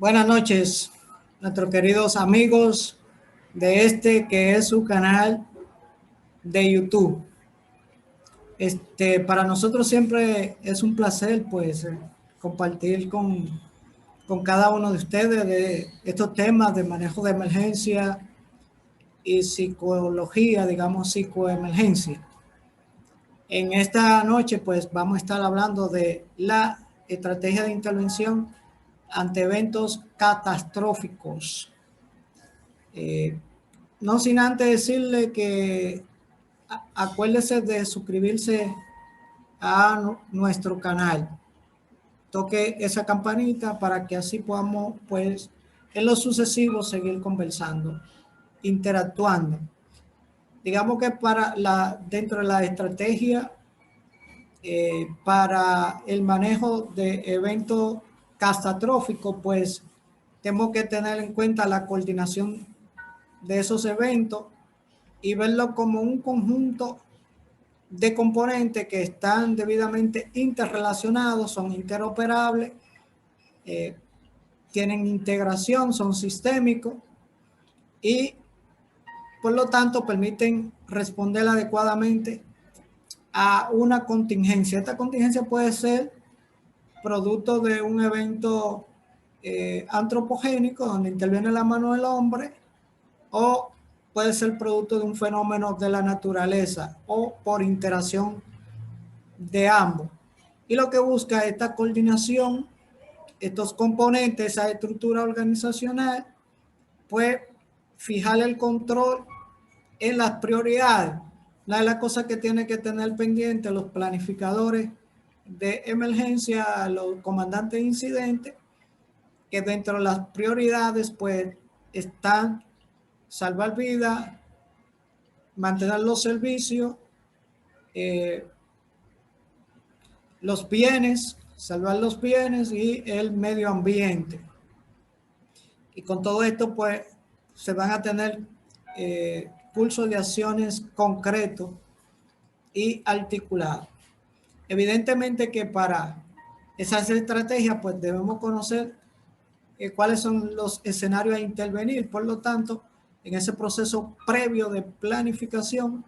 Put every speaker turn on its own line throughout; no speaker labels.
Buenas noches, nuestros queridos amigos de este que es su canal de YouTube. Para nosotros siempre es un placer pues compartir con cada uno de ustedes de estos temas de manejo de emergencia y psicología, digamos psicoemergencia. En esta noche pues vamos a estar hablando de la estrategia de intervención ante eventos catastróficos. No sin antes decirle que acuérdese de suscribirse a nuestro canal. Toque esa campanita para que así podamos, pues, en lo sucesivo seguir conversando, interactuando. Digamos que dentro de la estrategia para el manejo de eventos catastróficos, pues tenemos que tener en cuenta la coordinación de esos eventos y verlo como un conjunto de componentes que están debidamente interrelacionados, son interoperables, eh, tienen integración, son sistémicos y por lo tanto permiten responder adecuadamente a una contingencia. Esta contingencia puede ser producto de un evento antropogénico donde interviene la mano del hombre, o puede ser producto de un fenómeno de la naturaleza o por interacción de ambos. Y lo que busca esta coordinación, estos componentes, esa estructura organizacional, pues fijar el control en las prioridades. Una de las cosas que tienen que tener pendiente los planificadores de emergencia, los comandantes de incidentes, que dentro de las prioridades pues están salvar vidas, mantener los servicios, los bienes, salvar los bienes y el medio ambiente. Y con todo esto, pues, se van a tener pulsos de acciones concretos y articulados. Evidentemente que para esas estrategias, pues, debemos conocer cuáles son los escenarios a intervenir. Por lo tanto, en ese proceso previo de planificación,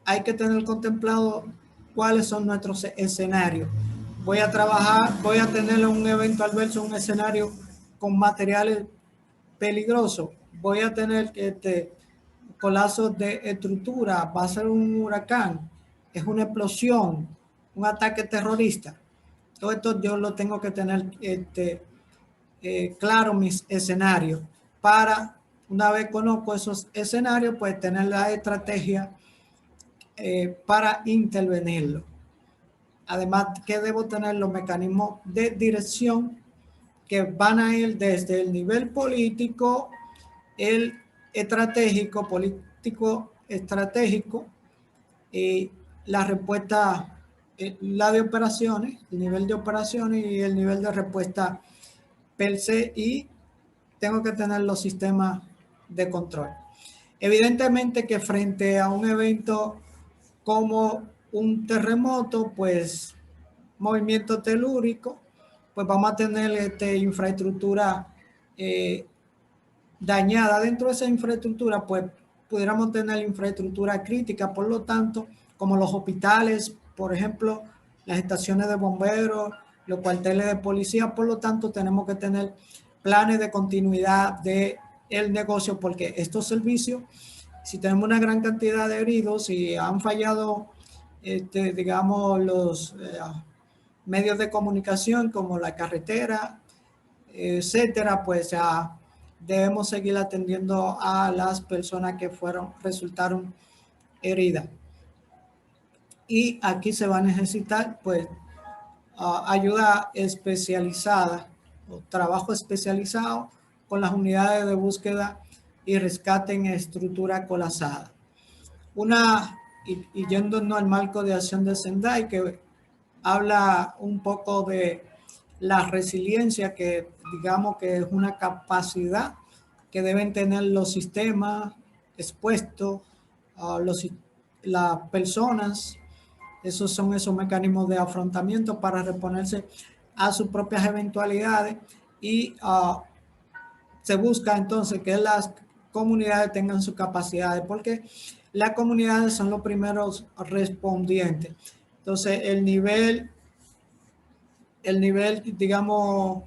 hay que tener contemplado cuáles son nuestros escenarios. Voy a tener un evento adverso, un escenario con materiales peligrosos. Voy a tener colapsos de estructura, va a ser un huracán, es una explosión, un ataque terrorista. Todo esto yo lo tengo que tener claro mis escenarios para, una vez conozco esos escenarios, pues tener la estrategia para intervenirlo. Además que debo tener los mecanismos de dirección que van a ir desde el nivel político, el estratégico, político estratégico, y la respuesta, la de operaciones, el nivel de operaciones y el nivel de respuesta per se, y tengo que tener los sistemas de control. Evidentemente que frente a un evento como un terremoto, pues movimiento telúrico, pues vamos a tener infraestructura dañada. Dentro de esa infraestructura, pues pudiéramos tener infraestructura crítica, por lo tanto, como los hospitales, por ejemplo, las estaciones de bomberos, los cuarteles de policía. Por lo tanto, tenemos que tener planes de continuidad de el negocio, porque estos servicios, si tenemos una gran cantidad de heridos y han fallado, digamos, los medios de comunicación como la carretera, etcétera, pues ya debemos seguir atendiendo a las personas que resultaron heridas. Y aquí se va a necesitar, pues, ayuda especializada o trabajo especializado con las unidades de búsqueda y rescate en estructura colapsada. Y yéndonos al marco de acción de Sendai, que habla un poco de la resiliencia, que digamos que es una capacidad que deben tener los sistemas expuestos, las personas. Esos son esos mecanismos de afrontamiento para reponerse a sus propias eventualidades. y se busca entonces que las comunidades tengan sus capacidades, porque las comunidades son los primeros respondientes. Entonces, digamos,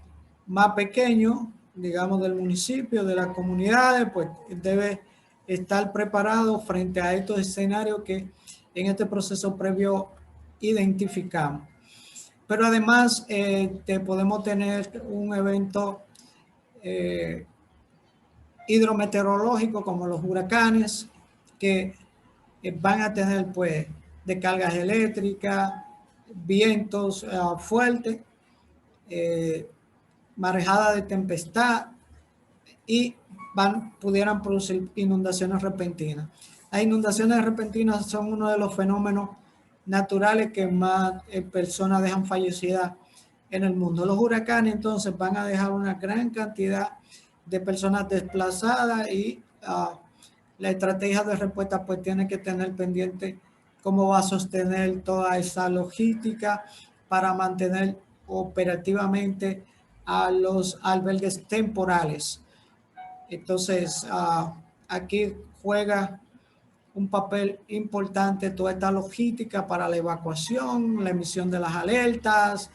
más pequeño, digamos, del municipio, de las comunidades, pues debe estar preparado frente a estos escenarios que en este proceso previo identificamos. Pero además podemos tener un evento hidrometeorológico como los huracanes, que van a tener pues descargas eléctricas, vientos fuertes, marejada de tempestad y pudieran producir inundaciones repentinas. Las inundaciones repentinas son uno de los fenómenos naturales que más personas dejan fallecidas en el mundo. Los huracanes entonces van a dejar una gran cantidad de personas desplazadas y la estrategia de respuesta pues tiene que tener pendiente cómo va a sostener toda esa logística para mantener operativamente a los albergues temporales. Entonces, aquí juega un papel importante toda esta logística para la evacuación, la emisión de las alertas,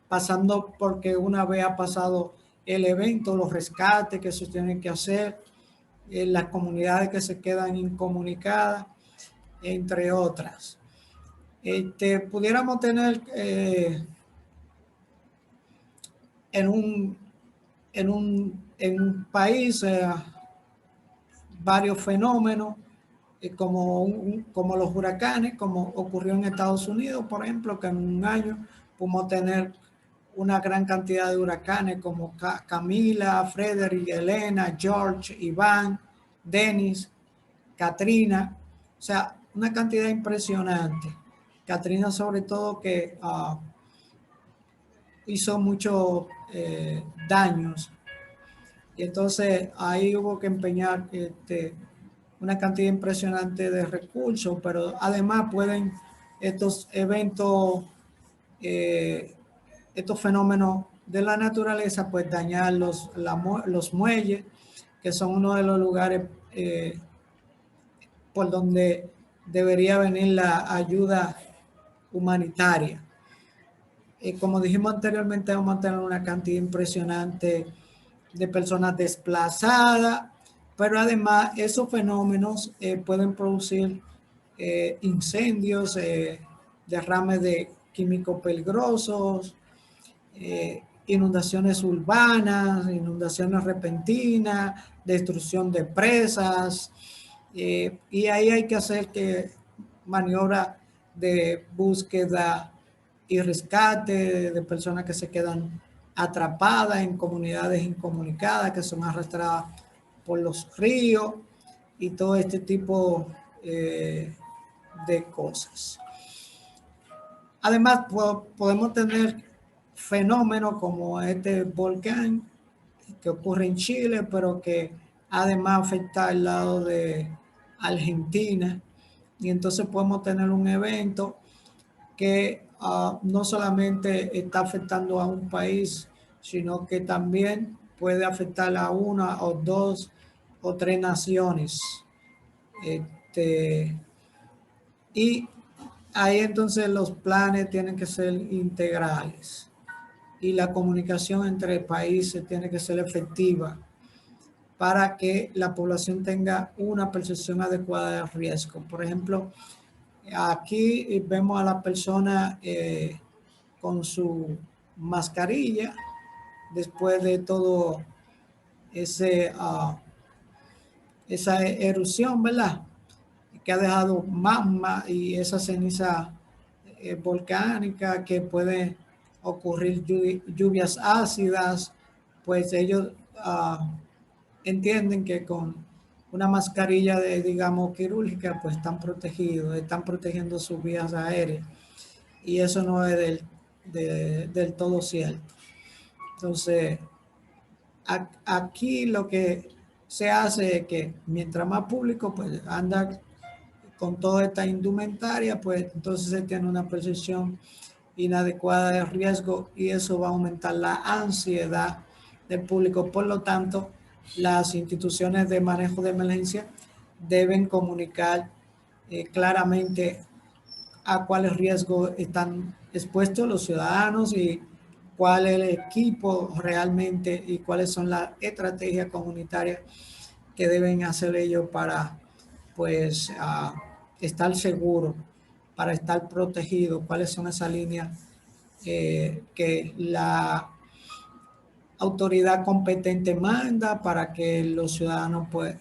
pasando porque una vez ha pasado el evento, los rescates que se tienen que hacer, las comunidades que se quedan incomunicadas, entre otras. Pudiéramos tener en un país varios fenómenos como los huracanes, como ocurrió en Estados Unidos, por ejemplo, que en un año pudimos tener una gran cantidad de huracanes como Camila, Frederick, Elena, George, Iván, Dennis, Katrina, o sea, una cantidad impresionante. Katrina sobre todo que hizo muchos daños y entonces ahí hubo que empeñar una cantidad impresionante de recursos, pero además pueden estos eventos, estos fenómenos de la naturaleza, pues dañar los muelles, que son uno de los lugares por donde debería venir la ayuda humanitaria. Como dijimos anteriormente, vamos a tener una cantidad impresionante de personas desplazadas, pero además esos fenómenos pueden producir incendios, derrames de químicos peligrosos, inundaciones urbanas, inundaciones repentinas, destrucción de presas, y ahí hay que hacer maniobras de búsqueda y rescate de personas que se quedan atrapadas en comunidades incomunicadas, que son arrastradas por los ríos y todo este tipo de cosas. Además, podemos tener fenómenos como este volcán que ocurre en Chile, pero que además afecta al lado de Argentina. Y entonces podemos tener un evento que no solamente está afectando a un país, sino que también puede afectar a una o dos o tres naciones. Y ahí entonces los planes tienen que ser integrales y la comunicación entre países tiene que ser efectiva para que la población tenga una percepción adecuada de riesgo. Por ejemplo, aquí vemos a la persona con su mascarilla después de todo esa erupción, ¿verdad? Que ha dejado magma y esa ceniza volcánica que puede ocurrir lluvias ácidas, pues ellos entienden que con una mascarilla digamos, quirúrgica, pues están protegidos, están protegiendo sus vías aéreas. Y eso no es del todo cierto. Entonces, aquí lo que se hace es que mientras más público pues anda con toda esta indumentaria, pues entonces se tiene una percepción inadecuada de riesgo y eso va a aumentar la ansiedad del público. Por lo tanto, las instituciones de manejo de emergencia deben comunicar claramente a cuáles riesgos están expuestos los ciudadanos y cuál es el equipo realmente y cuáles son las estrategias comunitarias que deben hacer ellos para pues estar seguros, para estar protegidos, cuáles son esas líneas que la autoridad competente manda para que los ciudadanos pues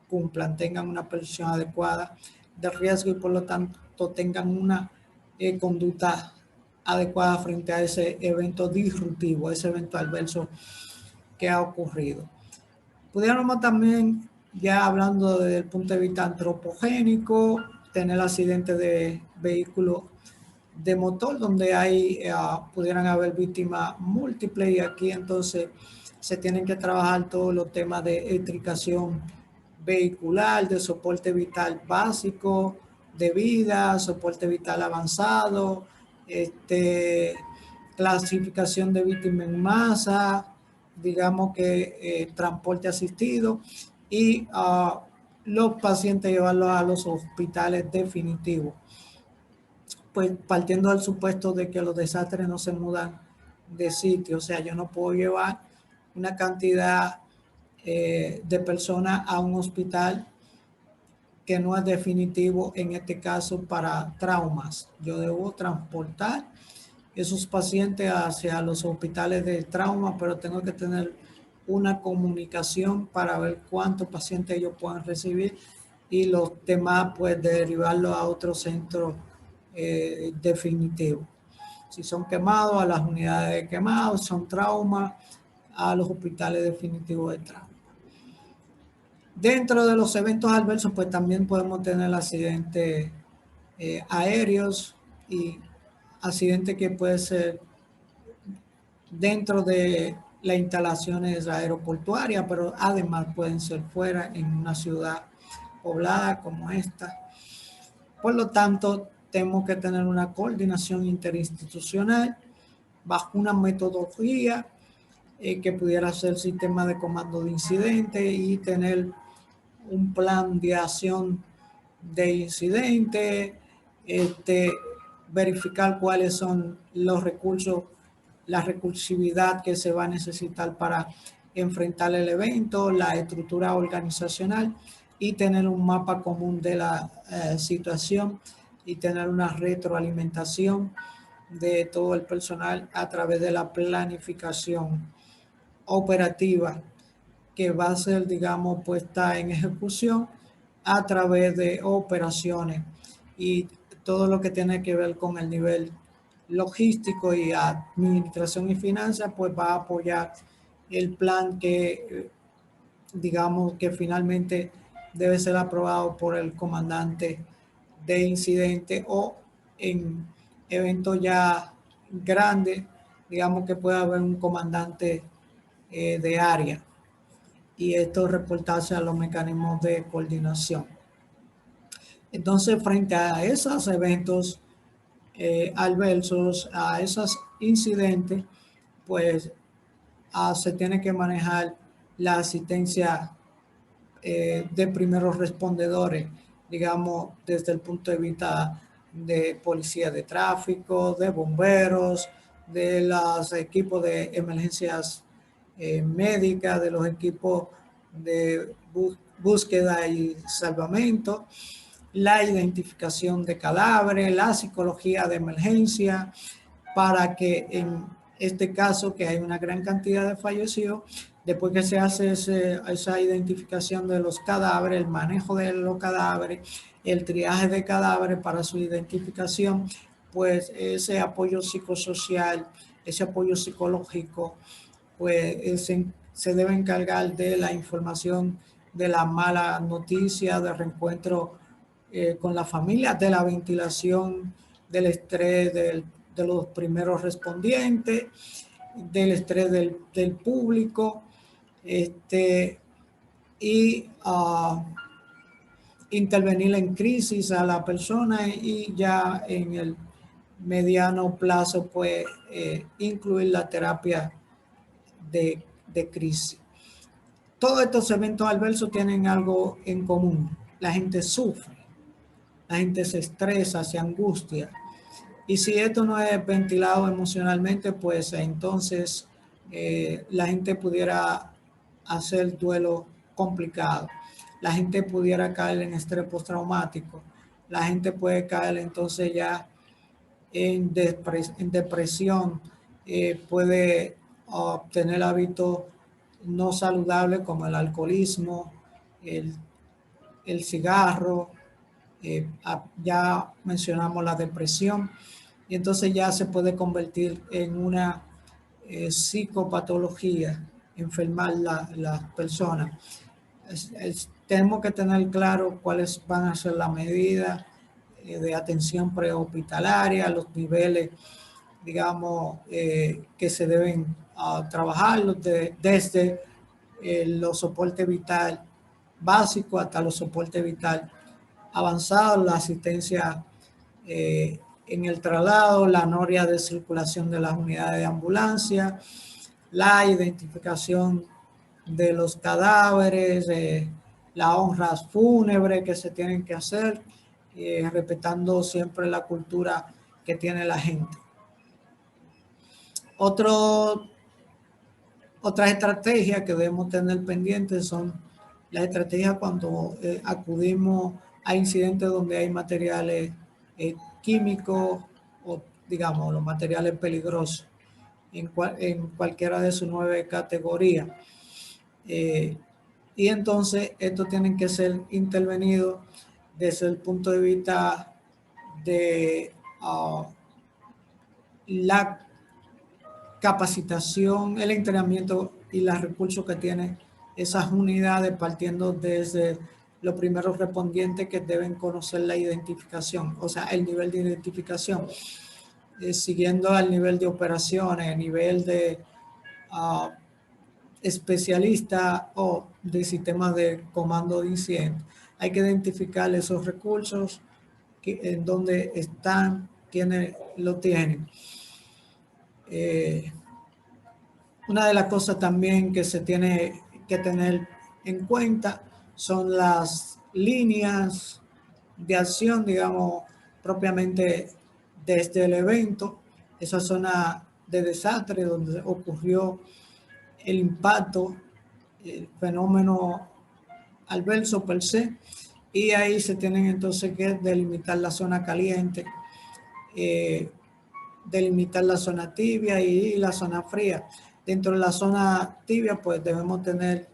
cumplan, tengan una percepción adecuada de riesgo y por lo tanto tengan una conducta adecuada frente a ese evento disruptivo, ese evento adverso que ha ocurrido. Pudiéramos también, ya hablando desde el punto de vista antropogénico, tener accidentes de vehículos de motor donde pudieran haber víctimas múltiples y aquí entonces se tienen que trabajar todos los temas de electrificación vehicular, de soporte vital básico, de vida, soporte vital avanzado, clasificación de víctimas en masa, digamos que transporte asistido y los pacientes llevarlos a los hospitales definitivos. Pues partiendo del supuesto de que los desastres no se mudan de sitio, o sea, yo no puedo llevar una cantidad de personas a un hospital que no es definitivo, en este caso para traumas. Yo debo transportar esos pacientes hacia los hospitales de trauma, pero tengo que tener una comunicación para ver cuántos pacientes ellos puedan recibir y los demás pues derivarlos a otro centro definitivo. Si son quemados, a las unidades de quemados, son traumas, a los hospitales definitivos de trauma. Dentro de los eventos adversos, pues también podemos tener accidentes aéreos y accidentes que puede ser dentro de las instalaciones aeroportuarias, pero además pueden ser fuera en una ciudad poblada como esta. Por lo tanto, tenemos que tener una coordinación interinstitucional bajo una metodología que pudiera ser sistema de comando de incidentes y tener un plan de acción de incidente, verificar cuáles son los recursos, la recursividad que se va a necesitar para enfrentar el evento, la estructura organizacional y tener un mapa común de la situación y tener una retroalimentación de todo el personal a través de la planificación operativa que va a ser, digamos, puesta en ejecución a través de operaciones y todo lo que tiene que ver con el nivel logístico y administración y finanzas, pues va a apoyar el plan que, digamos, que finalmente debe ser aprobado por el comandante de incidente o en eventos ya grandes, digamos que puede haber un comandante de área y esto reportarse a los mecanismos de coordinación. Entonces, frente a esos eventos adversos, a esos incidentes, pues se tiene que manejar la asistencia de primeros respondedores, digamos, desde el punto de vista de policía de tráfico, de bomberos, de los equipos de emergencias médicas, de los equipos de búsqueda y salvamento, la identificación de cadáveres, la psicología de emergencia, para que en este caso, que hay una gran cantidad de fallecidos, después que se hace esa identificación de los cadáveres, el manejo de los cadáveres, el triaje de cadáveres para su identificación, pues ese apoyo psicosocial, ese apoyo psicológico, pues se debe encargar de la información de la mala noticia, de reencuentro con la familia, de la ventilación, del estrés de los primeros respondientes, del estrés del público, y intervenir en crisis a la persona y ya en el mediano plazo, pues incluir la terapia de crisis. Todos estos eventos adversos tienen algo en común. La gente sufre, la gente se estresa, se angustia. Y si esto no es ventilado emocionalmente, pues entonces la gente pudiera hacer duelo complicado. La gente pudiera caer en estrés postraumático. La gente puede caer entonces ya en depresión, puede obtener hábitos no saludables como el alcoholismo, el, el cigarro, ya mencionamos la depresión, y entonces ya se puede convertir en una psicopatología, enfermar las personas. Tenemos que tener claro cuáles van a ser las medidas de atención prehospitalaria, los niveles, digamos, que se deben trabajar desde los soportes vital básicos hasta los soportes vital avanzados, la asistencia en el traslado, la noria de circulación de las unidades de ambulancia, la identificación de los cadáveres, las honras fúnebres que se tienen que hacer, respetando siempre la cultura que tiene la gente. Otras estrategias que debemos tener pendientes son las estrategias cuando acudimos a incidentes donde hay materiales químicos o, digamos, los materiales peligrosos en cualquiera de sus 9 categorías. Y entonces estos tienen que ser intervenidos desde el punto de vista de la capacitación, el entrenamiento y los recursos que tienen esas unidades, partiendo desde los primeros respondientes que deben conocer la identificación, o sea, el nivel de identificación, siguiendo al nivel de operaciones, a nivel de especialista o de sistemas de comando de incidentes. Hay que identificar esos recursos, en dónde están, quiénes lo tienen. Una de las cosas también que se tiene que tener en cuenta son las líneas de acción, digamos, propiamente desde el evento, esa zona de desastre donde ocurrió el impacto, el fenómeno adverso per se, y ahí se tienen entonces que delimitar la zona caliente, delimitar la zona tibia y la zona fría. Dentro de la zona tibia, pues debemos tener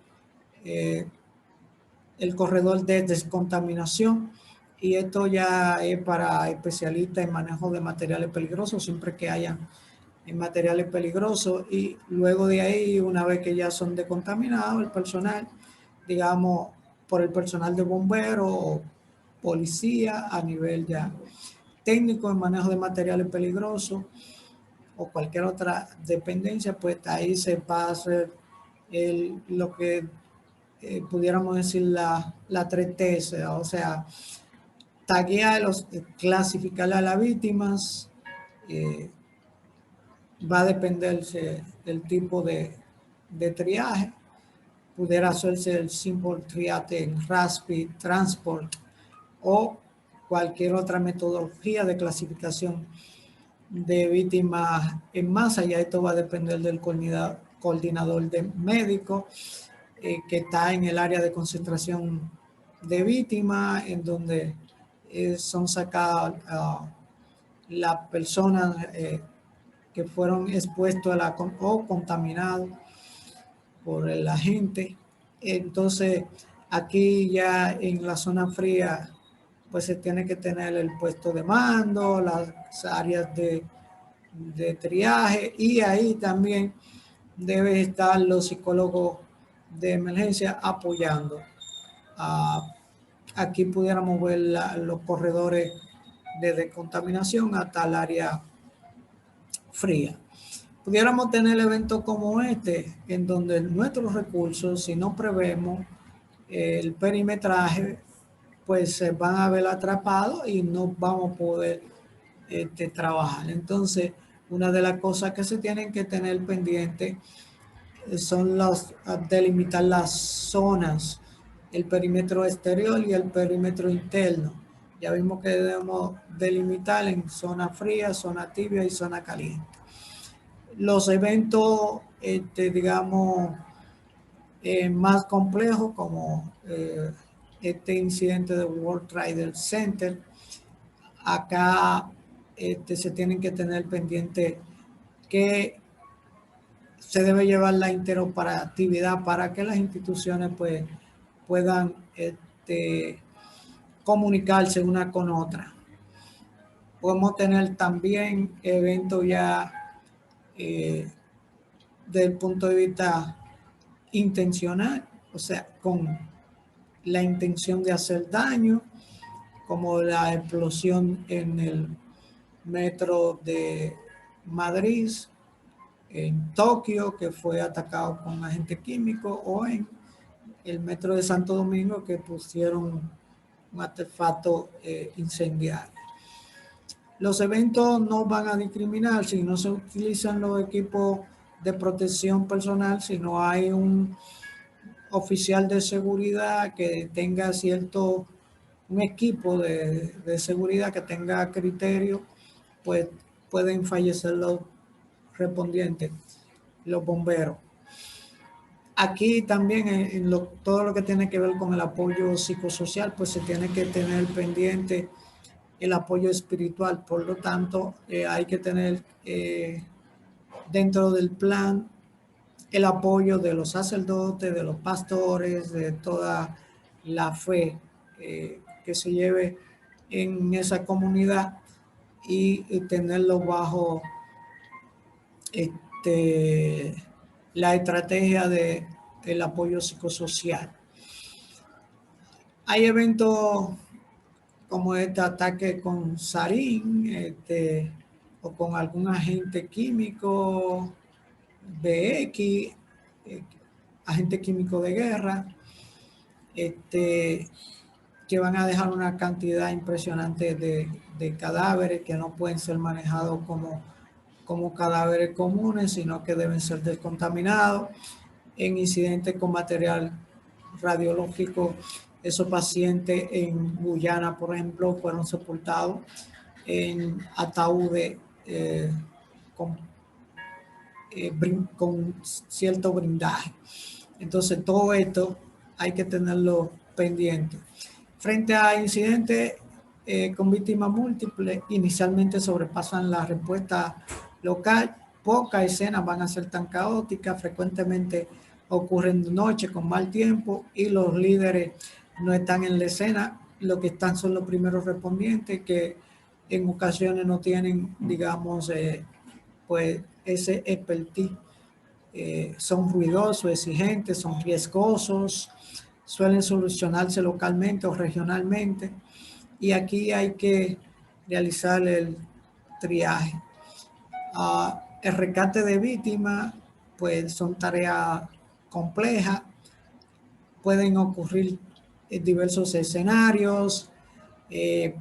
el corredor de descontaminación, y esto ya es para especialistas en manejo de materiales peligrosos, siempre que hayan materiales peligrosos, y luego de ahí, una vez que ya son descontaminados, el personal, digamos, por el personal de bomberos o policía a nivel ya técnico en manejo de materiales peligrosos o cualquier otra dependencia, pues ahí se va a hacer lo que pudiéramos decir la 3T, o sea, taguear, clasificar a las víctimas, va a dependerse del tipo de triaje. Pudiera hacerse el Simple Triage en Rapid Transport o cualquier otra metodología de clasificación de víctimas en masa. Ya esto va a depender del coordinador de médicos que está en el área de concentración de víctimas, en donde son sacadas las personas que fueron expuestos o contaminados por el agente. Entonces, aquí ya en la zona fría, pues se tiene que tener el puesto de mando, las áreas de triaje, y ahí también deben estar los psicólogos de emergencia apoyando. Aquí pudiéramos ver los corredores de descontaminación hasta el área fría. Pudiéramos tener eventos como este, en donde nuestros recursos, si no prevemos el perimetraje, pues se van a ver atrapados y no vamos a poder trabajar. Entonces, una de las cosas que se tienen que tener pendiente son delimitar las zonas, el perímetro exterior y el perímetro interno. Ya vimos que debemos delimitar en zona fría, zona tibia y zona caliente. Los eventos, digamos, más complejos como este incidente de World Trade Center, acá se tienen que tener pendiente que se debe llevar la interoperatividad para que las instituciones pues, puedan comunicarse una con otra. Podemos tener también eventos ya desde el punto de vista intencional, o sea, con la intención de hacer daño, como la explosión en el metro de Madrid, en Tokio, que fue atacado con agente químico, o en el metro de Santo Domingo, que pusieron un artefacto incendiario. Los eventos no van a discriminar si no se utilizan los equipos de protección personal, si no hay un oficial de seguridad que tenga un equipo de seguridad que tenga criterio, pues pueden fallecer los respondientes, los bomberos. Aquí también todo lo que tiene que ver con el apoyo psicosocial, pues se tiene que tener pendiente el apoyo espiritual. Por lo tanto, hay que tener dentro del plan el apoyo de los sacerdotes, de los pastores, de toda la fe que se lleve en esa comunidad y tenerlo bajo la estrategia del apoyo psicosocial. Hay eventos como este ataque con sarín o con algún agente químico, BX, agente químico de guerra, que van a dejar una cantidad impresionante de cadáveres que no pueden ser manejados como cadáveres comunes, sino que deben ser descontaminados. En incidentes con material radiológico, esos pacientes en Guyana, por ejemplo, fueron sepultados en ataúdes con cierto blindaje. Entonces, todo esto hay que tenerlo pendiente. Frente a incidentes con víctimas múltiples, inicialmente sobrepasan la respuesta local. Pocas escenas van a ser tan caóticas, frecuentemente ocurren de noche con mal tiempo y los líderes no están en la escena. Lo que están son los primeros respondientes que en ocasiones no tienen, digamos, pues ese expertise. Son ruidosos, exigentes, son riesgosos, suelen solucionarse localmente o regionalmente y aquí hay que realizar el triaje. El rescate de víctimas, pues son tareas complejas, pueden ocurrir en diversos escenarios,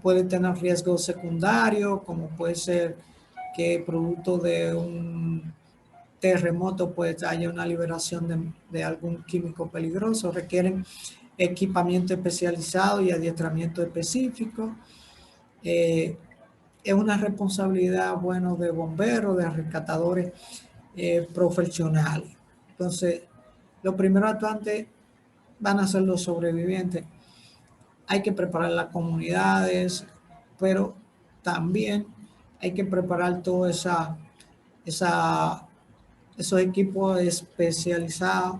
pueden tener riesgos secundarios, como puede ser que producto de un terremoto pues haya una liberación de algún químico peligroso, requieren equipamiento especializado y adiestramiento específico. Es una responsabilidad, bueno, de bomberos, de rescatadores profesionales. Entonces, los primeros actuantes van a ser los sobrevivientes. Hay que preparar las comunidades, pero también hay que preparar toda esos equipos especializados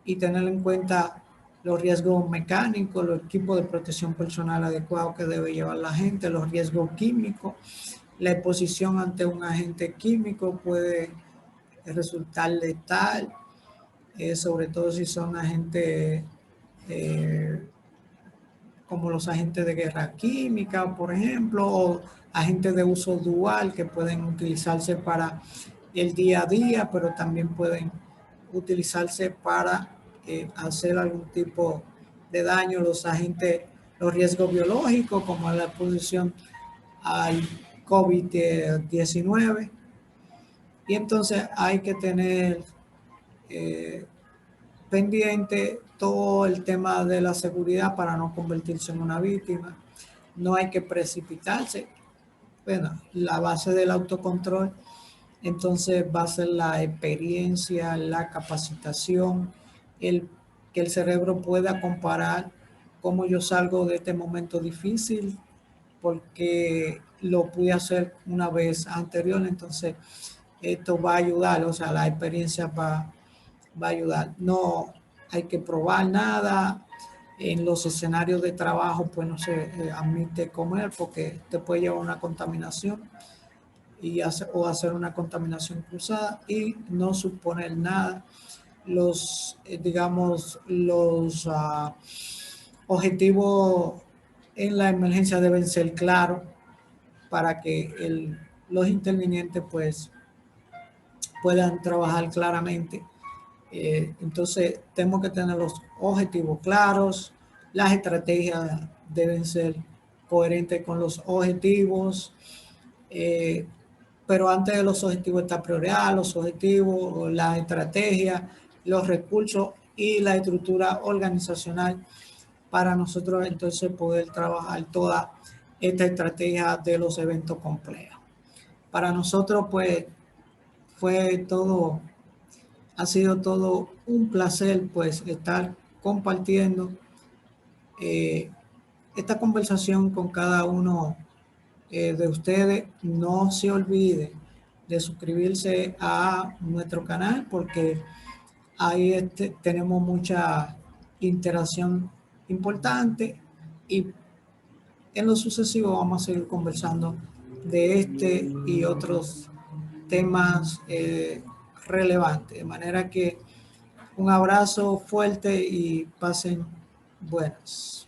y tener en cuenta los riesgos mecánicos, los equipos de protección personal adecuados que debe llevar la gente, los riesgos químicos. La exposición ante un agente químico puede resultar letal, sobre todo si son agentes como los agentes de guerra química, por ejemplo, o agentes de uso dual que pueden utilizarse para el día a día, pero también pueden utilizarse para hacer algún tipo de daño. Los agentes, los riesgos biológicos, como la exposición al COVID-19. Y entonces hay que tener pendiente todo el tema de la seguridad para no convertirse en una víctima. No hay que precipitarse. Bueno, la base del autocontrol entonces va a ser la experiencia, la capacitación, que el cerebro pueda comparar cómo yo salgo de este momento difícil, porque lo pude hacer una vez anterior, entonces esto va a ayudar, o sea, la experiencia va a ayudar. No hay que probar nada. En los escenarios de trabajo, pues no se admite comer porque te puede llevar una contaminación o hacer una contaminación cruzada y no suponer nada. Los, digamos, los objetivos en la emergencia deben ser claros para que los intervinientes pues puedan trabajar claramente. Entonces, tenemos que tener los objetivos claros, las estrategias deben ser coherentes con los objetivos, pero antes de los objetivos está prioridad, los objetivos, la estrategia, los recursos y la estructura organizacional para nosotros entonces poder trabajar toda esta estrategia de los eventos complejos. Para nosotros pues fue todo, ha sido todo un placer pues estar compartiendo esta conversación con cada uno de ustedes. No se olvide de suscribirse a nuestro canal porque ahí tenemos mucha interacción importante y en lo sucesivo vamos a seguir conversando de este y otros temas relevantes. De manera que un abrazo fuerte y pasen buenas.